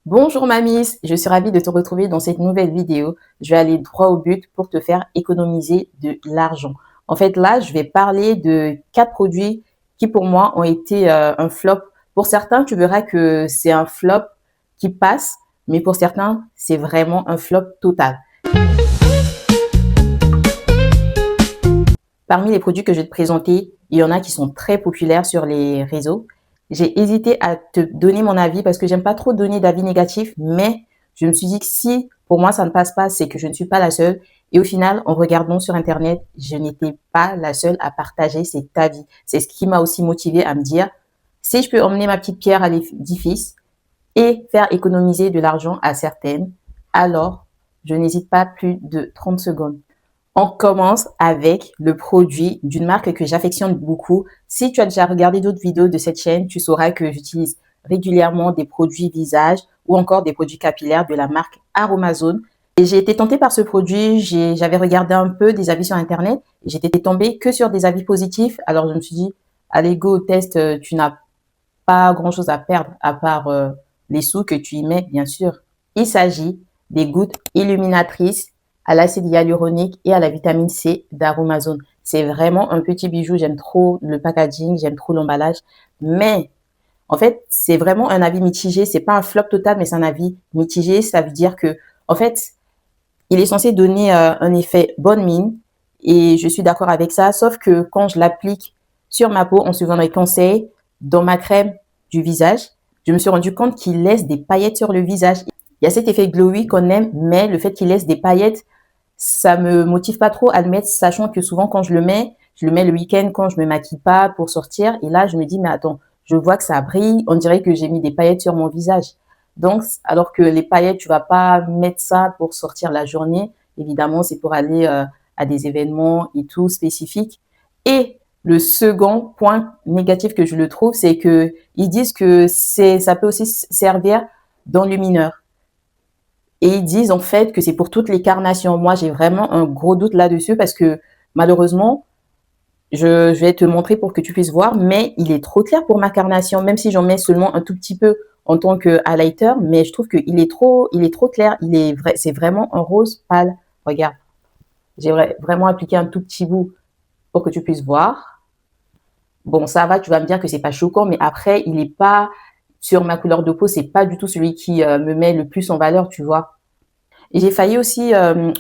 Bonjour Mamis, je suis ravie de te retrouver dans cette nouvelle vidéo. Je vais aller droit au but pour te faire économiser de l'argent. En fait, là, je vais parler de 4 produits qui pour moi ont été un flop. Pour certains, tu verras que c'est un flop qui passe, mais pour certains, c'est vraiment un flop total. Parmi les produits que je vais te présenter, il y en a qui sont très populaires sur les réseaux. J'ai hésité à te donner mon avis parce que j'aime pas trop donner d'avis négatifs, mais je me suis dit que si pour moi ça ne passe pas, c'est que je ne suis pas la seule. Et au final, en regardant sur Internet, je n'étais pas la seule à partager cet avis. C'est ce qui m'a aussi motivée à me dire, si je peux emmener ma petite pierre à l'édifice et faire économiser de l'argent à certaines, alors je n'hésite pas plus de 30 secondes. On commence avec le produit d'une marque que j'affectionne beaucoup. Si tu as déjà regardé d'autres vidéos de cette chaîne, tu sauras que j'utilise régulièrement des produits visage ou encore des produits capillaires de la marque Aromazone. Et j'ai été tentée par ce produit, j'avais regardé un peu des avis sur Internet, et j'étais tombée que sur des avis positifs. Alors je me suis dit, allez go, test, tu n'as pas grand-chose à perdre à part les sous que tu y mets, bien sûr. Il s'agit des gouttes illuminatrices à l'acide hyaluronique et à la vitamine C d'Aromazone. C'est vraiment un petit bijou. J'aime trop le packaging, j'aime trop l'emballage. Mais en fait, c'est vraiment un avis mitigé. C'est pas un flop total, mais c'est un avis mitigé. Ça veut dire que, en fait, il est censé donner un effet bonne mine. Et je suis d'accord avec ça. Sauf que quand je l'applique sur ma peau en suivant mes conseils, dans ma crème du visage, je me suis rendu compte qu'il laisse des paillettes sur le visage. Il y a cet effet glowy qu'on aime, mais le fait qu'il laisse des paillettes, ça me motive pas trop à le mettre, sachant que souvent quand je le mets le week-end quand je me maquille pas pour sortir. Et là, je me dis, mais attends, je vois que ça brille, on dirait que j'ai mis des paillettes sur mon visage. Donc, alors que les paillettes, tu vas pas mettre ça pour sortir la journée. Évidemment, c'est pour aller à des événements et tout spécifiques. Et le second point négatif que je le trouve, c'est que ils disent que ça peut aussi servir d'enlumineur. Et ils disent en fait que c'est pour toutes les carnations. Moi, j'ai vraiment un gros doute là-dessus parce que malheureusement, je vais te montrer pour que tu puisses voir, mais il est trop clair pour ma carnation, même si j'en mets seulement un tout petit peu en tant que highlighter, mais je trouve il est trop clair. C'est vraiment un rose pâle. Regarde, j'ai vraiment appliqué un tout petit bout pour que tu puisses voir. Bon, ça va, tu vas me dire que c'est pas choquant, mais après, il est pas sur ma couleur de peau, c'est pas du tout celui qui me met le plus en valeur, tu vois. Et j'ai failli aussi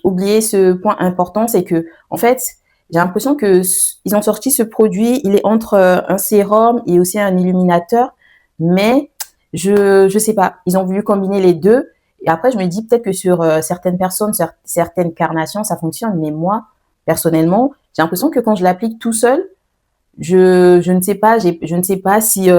oublier ce point important, c'est que en fait, j'ai l'impression que ils ont sorti ce produit, il est entre un sérum et aussi un illuminateur, mais je sais pas, ils ont voulu combiner les deux. Et après, je me dis peut-être que sur certaines personnes, certaines carnations, ça fonctionne, mais moi, personnellement, j'ai l'impression que quand je l'applique tout seul, je ne sais pas, je ne sais pas si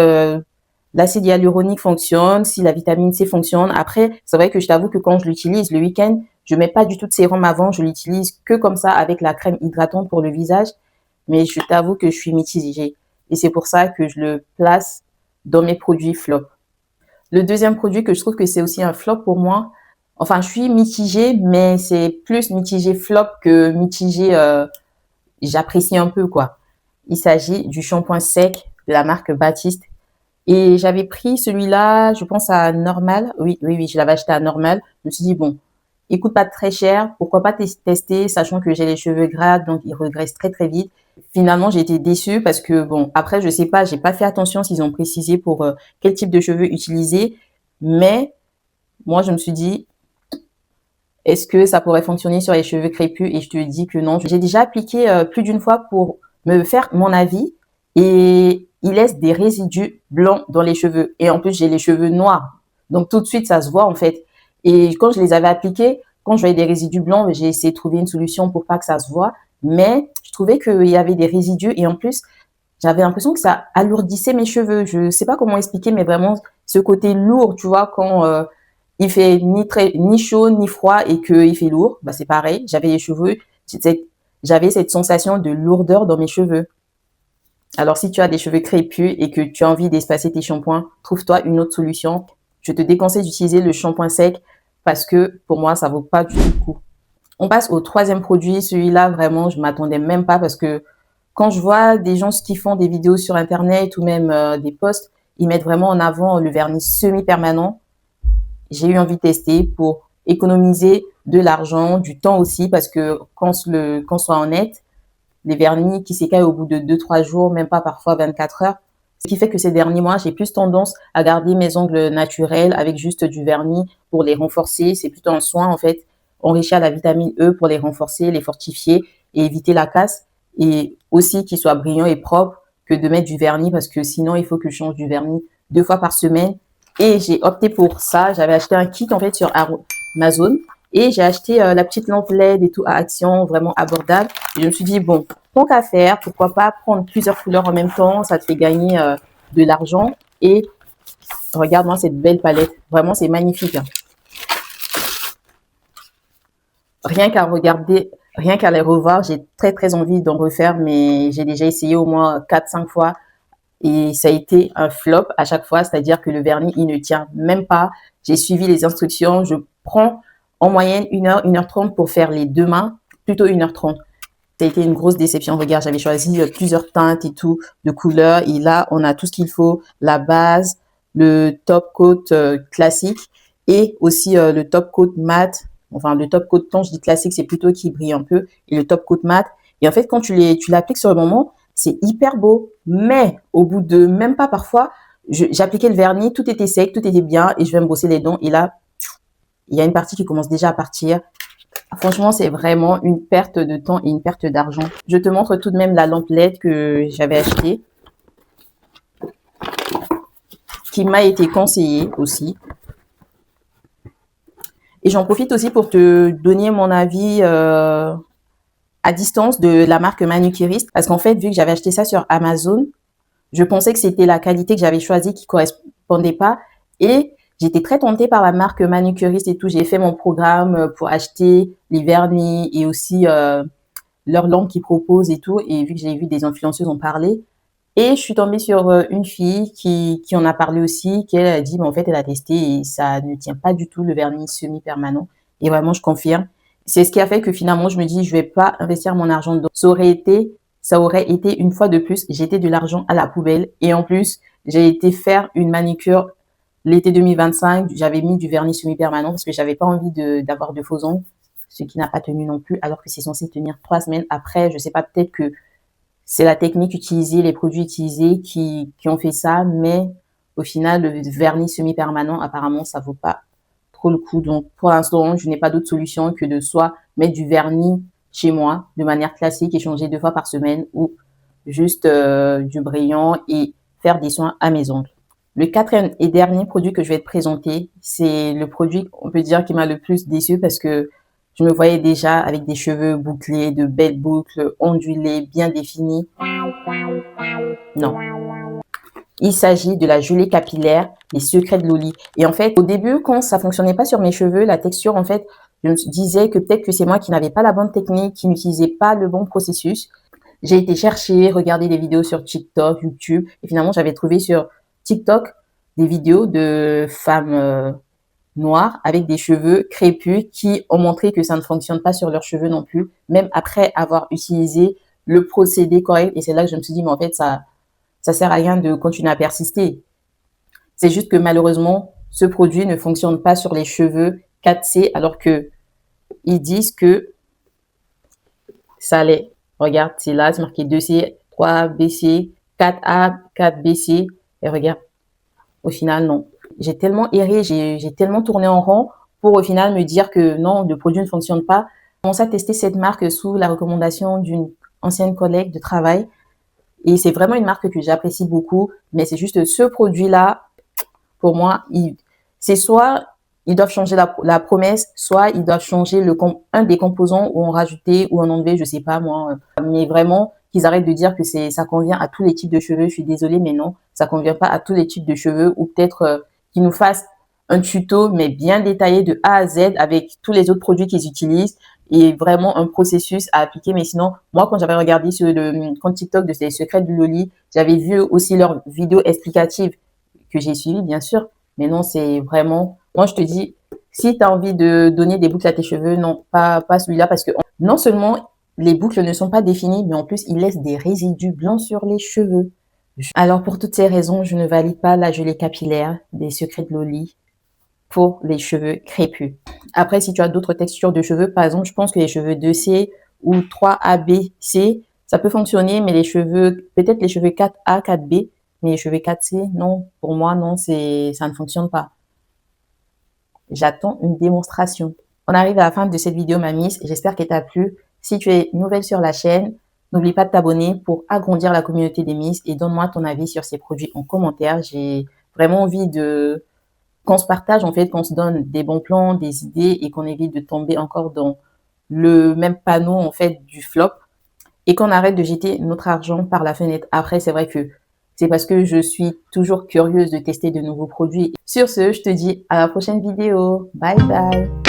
l'acide hyaluronique fonctionne, si la vitamine C fonctionne. Après, c'est vrai que je t'avoue que quand je l'utilise le week-end, je mets pas du tout de sérum avant, je l'utilise que comme ça avec la crème hydratante pour le visage. Mais je t'avoue que je suis mitigée. Et c'est pour ça que je le place dans mes produits flop. Le deuxième produit que je trouve que c'est aussi un flop pour moi, enfin, je suis mitigée, mais c'est plus mitigé flop que mitigé, j'apprécie un peu, quoi. Il s'agit du shampoing sec de la marque Baptiste. Et j'avais pris celui-là, je pense à Normal. Oui, je l'avais acheté à Normal. Je me suis dit, bon, il coûte pas très cher. Pourquoi pas tester, sachant que j'ai les cheveux gras, donc ils regressent très, très vite. Finalement, j'ai été déçue parce que, bon, après, je sais pas, j'ai pas fait attention s'ils ont précisé pour quel type de cheveux utiliser. Mais moi, je me suis dit, est-ce que ça pourrait fonctionner sur les cheveux crépus? Et je te dis que non. J'ai déjà appliqué plus d'une fois pour me faire mon avis et il laisse des résidus blancs dans les cheveux. Et en plus, j'ai les cheveux noirs. Donc tout de suite, ça se voit en fait. Et quand je les avais appliqués, quand je voyais des résidus blancs, j'ai essayé de trouver une solution pour pas que ça se voit. Mais je trouvais qu'il y avait des résidus et en plus, j'avais l'impression que ça alourdissait mes cheveux. Je sais pas comment expliquer, mais vraiment ce côté lourd, tu vois, quand il fait ni chaud ni froid et qu'il fait lourd, bah c'est pareil. J'avais les cheveux, j'avais cette sensation de lourdeur dans mes cheveux. Alors si tu as des cheveux crépus et que tu as envie d'espacer tes shampoings, trouve-toi une autre solution. Je te déconseille d'utiliser le shampoing sec parce que pour moi ça vaut pas du tout le coup. On passe au troisième produit. Celui-là vraiment je m'attendais même pas parce que quand je vois des gens qui font des vidéos sur internet ou même des posts, ils mettent vraiment en avant le vernis semi-permanent. j'ai eu envie de tester pour économiser de l'argent, du temps aussi, parce que qu'on soit honnête, les vernis qui s'écaillent au bout de 2-3 jours, même pas parfois 24 heures. Ce qui fait que ces derniers mois, j'ai plus tendance à garder mes ongles naturels avec juste du vernis pour les renforcer. C'est plutôt un soin, en fait, enrichi à la vitamine E pour les renforcer, les fortifier et éviter la casse. Et aussi qu'ils soient brillants et propres que de mettre du vernis parce que sinon, il faut que je change du vernis 2 fois par semaine. Et j'ai opté pour ça. J'avais acheté un kit, en fait, sur Amazon. Et j'ai acheté la petite lampe LED et tout à action, vraiment abordable. Et je me suis dit, bon, tant qu'à faire, pourquoi pas prendre plusieurs couleurs en même temps, ça te fait gagner de l'argent. Et regarde-moi cette belle palette, vraiment c'est magnifique. Rien qu'à regarder, rien qu'à les revoir, j'ai très envie d'en refaire, mais j'ai déjà essayé au moins 4-5 fois et ça a été un flop à chaque fois, c'est-à-dire que le vernis, il ne tient même pas. J'ai suivi les instructions, je prends en moyenne 1 heure, 1 h 30 pour faire les 2 mains, plutôt 1 h 30. Ça a été une grosse déception. Regarde, j'avais choisi plusieurs teintes et tout, de couleurs. Et là, on a tout ce qu'il faut. La base, le top coat classique et aussi le top coat mat. Enfin, le top coat ton, je dis classique, c'est plutôt qui brille un peu. Et le top coat mat. Et en fait, quand tu l'appliques sur le moment, c'est hyper beau. Mais au bout de même pas parfois, j'appliquais le vernis, tout était sec, tout était bien. Et je vais me brosser les dents. Et là, il y a une partie qui commence déjà à partir. Franchement, c'est vraiment une perte de temps et une perte d'argent. Je te montre tout de même la lampe LED que j'avais achetée, qui m'a été conseillée aussi. Et j'en profite aussi pour te donner mon avis à distance de la marque Manucuriste. Parce qu'en fait, vu que j'avais acheté ça sur Amazon, je pensais que c'était la qualité que j'avais choisie qui correspondait pas. Et j'étais très tentée par la marque Manucuriste et tout. J'ai fait mon programme pour acheter les vernis et aussi leurs lampes qu'ils proposent et tout. Et vu que j'ai vu des influenceuses en parler, et je suis tombée sur une fille qui en a parlé aussi, qui elle a dit, mais en fait, elle a testé et ça ne tient pas du tout le vernis semi-permanent. Et vraiment, je confirme. C'est ce qui a fait que finalement, je me dis, je vais pas investir mon argent dedans. Ça aurait été une fois de plus, jeter de l'argent à la poubelle. Et en plus, j'ai été faire une manicure l'été 2025. J'avais mis du vernis semi-permanent parce que j'avais pas envie d'avoir de faux ongles, ce qui n'a pas tenu non plus, alors que c'est censé tenir 3 semaines. Après, je sais pas, peut-être que c'est la technique utilisée, les produits utilisés qui ont fait ça, mais au final, le vernis semi-permanent, apparemment, ça vaut pas trop le coup. Donc, pour l'instant, je n'ai pas d'autre solution que de soit mettre du vernis chez moi de manière classique et changer 2 fois par semaine ou juste du brillant et faire des soins à mes ongles. Le quatrième et dernier produit que je vais te présenter, c'est le produit, on peut dire, qui m'a le plus déçu parce que je me voyais déjà avec des cheveux bouclés, de belles boucles, ondulées, bien définies. Non. Il s'agit de la gelée capillaire, les secrets de Loli. Et en fait, au début, quand ça fonctionnait pas sur mes cheveux, la texture, en fait, je me disais que peut-être que c'est moi qui n'avais pas la bonne technique, qui n'utilisais pas le bon processus. J'ai été chercher, regarder des vidéos sur TikTok, YouTube, et finalement, j'avais trouvé sur TikTok des vidéos de femmes noires avec des cheveux crépus qui ont montré que ça ne fonctionne pas sur leurs cheveux non plus, même après avoir utilisé le procédé correct. Et c'est là que je me suis dit, mais en fait, ça sert à rien de continuer à persister. C'est juste que malheureusement, ce produit ne fonctionne pas sur les cheveux 4C, alors que ils disent que ça allait. Regarde, c'est là, c'est marqué 2C, 3BC, 4A, 4BC. Et regarde, au final, non. J'ai tellement erré, j'ai tellement tourné en rond pour au final me dire que non, le produit ne fonctionne pas. J'ai commencé à tester cette marque sous la recommandation d'une ancienne collègue de travail. Et c'est vraiment une marque que j'apprécie beaucoup. Mais c'est juste ce produit-là, pour moi, c'est soit ils doivent changer la promesse, soit ils doivent changer un des composants ou en rajouter ou en enlever, je sais pas moi. Mais vraiment, qu'ils arrêtent de dire que ça convient à tous les types de cheveux. Je suis désolée, mais non, ça convient pas à tous les types de cheveux. Ou peut-être qu'ils nous fassent un tuto, mais bien détaillé de A à Z avec tous les autres produits qu'ils utilisent et vraiment un processus à appliquer. Mais sinon, moi, quand j'avais regardé sur le compte TikTok de ces secrets de Loli, j'avais vu aussi leurs vidéos explicatives que j'ai suivies, bien sûr. Mais non, c'est vraiment... Moi, je te dis, si tu as envie de donner des boucles à tes cheveux, non, pas celui-là, parce que non seulement les boucles ne sont pas définies, mais en plus, ils laissent des résidus blancs sur les cheveux. Alors, pour toutes ces raisons, je ne valide pas la gelée capillaire des secrets de Loli. pour les cheveux crépus. Après, si tu as d'autres textures de cheveux, par exemple, je pense que les cheveux 2C ou 3AB-C, ça peut fonctionner, mais les cheveux, peut-être les cheveux 4A, 4B, mais les cheveux 4C, non, pour moi, non, ça ne fonctionne pas. J'attends une démonstration. On arrive à la fin de cette vidéo, ma miss. J'espère qu'elle t'a plu. Si tu es nouvelle sur la chaîne, n'oublie pas de t'abonner pour agrandir la communauté des miss et donne-moi ton avis sur ces produits en commentaire. J'ai vraiment envie qu'on se partage, en fait, qu'on se donne des bons plans, des idées et qu'on évite de tomber encore dans le même panneau, en fait, du flop et qu'on arrête de jeter notre argent par la fenêtre. Après, c'est vrai que c'est parce que je suis toujours curieuse de tester de nouveaux produits. Sur ce, je te dis à la prochaine vidéo. Bye bye.